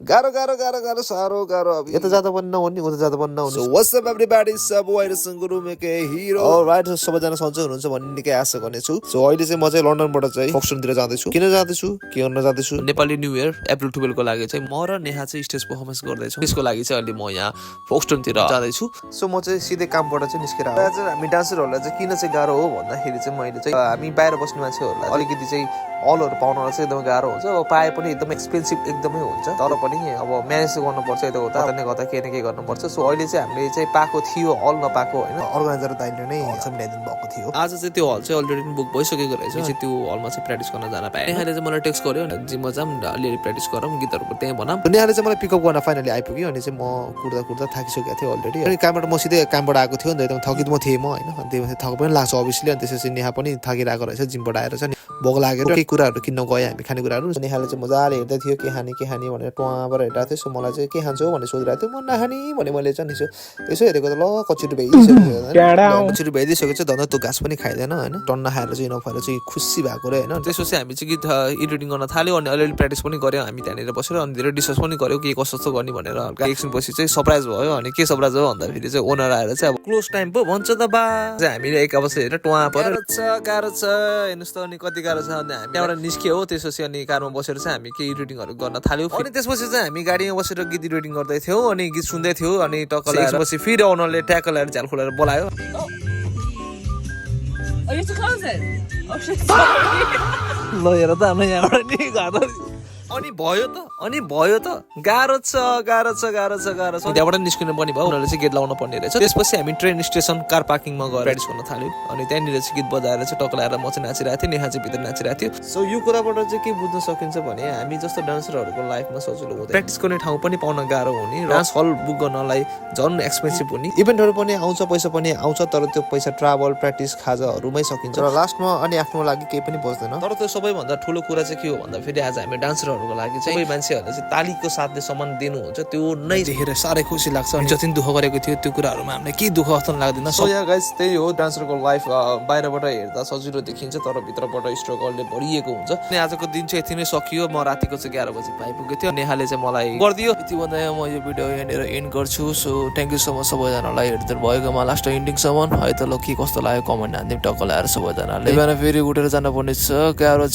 गाह्रो गाह्रो गाह्रो गाह्रो साह्रो गाह्रो अब यता जाँदा पनि नहुने उता जाँदा पनि नहुने व्हाट्स अप एभ्रीबडी सब वाइड सङ्गुरु मेके हिरो अलराइट सबैजना सन्चै हुनुहुन्छ भन्ने निकै आशा गर्नेछु सो अहिले चाहिँ म चाहिँ लन्डनबाट चाहिँ फोक्सटनतिर जाँदैछु किन जाँदैछु के गर्न जाँदैछु नेपाली न्यू इयर अप्रिल 12 को लागि चाहिँ म र नेहा चाहिँ स्टेज पर्फर्मेन्स गर्दैछौँ त्यसको लागि चाहिँ अहिले म यहाँ फोक्सटनतिर जाँदैछु सो म चाहिँ सिधै कामबाट चाहिँ निस्केर हामी डान्सरहरूलाई चाहिँ किन चाहिँ गाह्रो हो भन्दाखेरि चाहिँ मैले चाहिँ हामी बाहिर बस्ने मान्छेहरूलाई अलिकति चाहिँ अलहरू पाउनलाई चाहिँ एकदमै गाह्रो हुन्छ अब पाए पनि एकदमै एक्सपेन्सिभ एकदमै हुन्छ तर पनि अब म्यानेज गर्नुपर्छ यता उता गर्दा के न के गर्नुपर्छ सो अहिले चाहिँ हामीले चाहिँ पाएको थियो हल नपाएको होइन अर्गनाइजर दाइले नै मिलाइदिनु भएको थियो आज चाहिँ त्यो हल चाहिँ अलरेडी बुक भइसकेको रहेछ चाहिँ त्यो हलमा चाहिँ प्र्याक्टिस गर्न जान पाएँ नेहाले चाहिँ मलाई टेक्स्ट गर्यो जिममा जाऊँ अलिअलि प्र्याक्टिस गरौँ गीतहरू त्यहीँ बनाऊँ नेहाले चाहिँ मलाई पिकअप गर्न फाइनली आइपुग्यो अनि चाहिँ म कुर्दा थाकिसकेको थिएँ अलरेडी अनि कामबाट म सिधै कामबाट आएको थियो नि त एकदम थकित म थिएँ म होइन अनि थक पनि लाग्छ अभियसली अनि त्यसपछि नेहा पनि थाकिरहेको रहेछ जिमबाट आएर चाहिँ भोक लागेर केही कुराहरू किन्न गयो हामी खानेकुराहरू नेहाले चाहिँ मजाले हेर्दै थियो के खाने भनेर टुवाबाट हेरिरहेको थियो सो मलाई चाहिँ के खान्छौ भनेर सोधिरहेको थियो म नखाने भने मैले चाहिँ यसो हेरेको त ल कचुरी भइदिइसकेको छ धन्दा त्यो घाँस पनि खाइँदैन होइन टन्न खाएर चाहिँ नफाएर चाहिँ खुसी भएको रे होइन त्यसपछि हामी चाहिँ गीत एडिटिङ गर्न थाल्यो अनि अलिअलि प्र्याक्टिस पनि गऱ्यौँ हामी त्यहाँनिर बसेर अनि धेरै डिस्कस पनि गऱ्यौँ के कस्तो गर्ने भनेर एकछिनपछि चाहिँ सरप्राइज भयो अनि के सरप्राइज हो भन्दाखेरि चाहिँ ओनर आएर चाहिँ अब क्लोज टाइम पो भन्छ त बा हामीले एक अवस्था हेरेर टुवा परेर गाह्रो छ हेर्नुहोस् त अनि कति गाह्रो छ अनि हामी त्यहाँबाट निस्क्यो हो त्यसपछि अनि कारमा बसेर चाहिँ हामी केही एडिटिङहरू गर्न थाल्यौँ अनि त्यसपछि चाहिँ हामी गाडीमा बसेर गीत एडिटिङ गर्दै थियौँ अनि गीत सुन्दै थियौँ अनि टक्क लगाएपछि फेरि ओनरले ट्याकल लगाएर झ्याल खोलेर बोलायो ल हेर त हाम्रो यहाँबाट नि घर अनि भयो त गाह्रो छ त्यहाँबाट निस्किनु पनि भयो उनीहरूले चाहिँ गेट लाउनु पर्ने रहेछ त्यसपछि हामी ट्रेन स्टेसन कार पार्किङमा गएर प्र्याक्टिस गर्न थाल्यौँ अनि त्यहाँनिर चाहिँ गीत बजाएर चाहिँ टक्क लगाएर म चाहिँ नाचिरहेको थिएँ नेहा चाहिँ भित्र नाचिरहेको थियो सो यो कुराबाट चाहिँ के बुझ्न सकिन्छ भने हामी जस्तो डान्सरहरूको लाइफमा सजिलो हुँदैन प्र्याक्टिस गर्ने ठाउँ पनि पाउन गाह्रो हुने डान्स हल बुक गर्नलाई झन् एक्सपेन्सिभ हुने इभेन्टहरू पनि आउँछ पैसा पनि आउँछ तर त्यो पैसा ट्राभल प्र्याक्टिस खाजाहरूमै सकिन्छ र लास्टमा अनि आफ्नो लागि केही पनि बस्दैन तर त्यो सबैभन्दा ठुलो कुरा चाहिँ के हो भन्दा फेरि आज हामी डान्सरहरूको लागि चाहिँ मान्छेहरूले चाहिँ तालीको साथले सम्मान दिनुहुन्छ त्यो नै देखेर साह्रै खुसी लाग्छ अनि जति दुःख गरेको थियो त्यो कुराहरूमा हामीलाई केही दुःख जस्तो लाग्दैन सो या गाइस त्यही हो डान्सरको लाइफ बाहिरबाट हेर्दा सजिलो देखिन्छ तर भित्रबाट स्ट्रगलले भरिएको हुन्छ अनि आजको दिन चाहिँ यति नै सकियो म रातिको चाहिँ 11 बजे आइपुगेको थियो नेहाले चाहिँ मलाई गरिदियो यति भन्दा म यो भिडियो यहाँनिर एन्ड गर्छु so thank you so much सबैजनालाई हेर्दै भएकोमा लास्ट इन्डिङसम्म है त ल के कस्तो लाग्यो कमेन्ट हान्दिउँ टक्क लगाएर सबैजनाले बिहान फेरि उठेर जानुपर्ने छ गाह्रो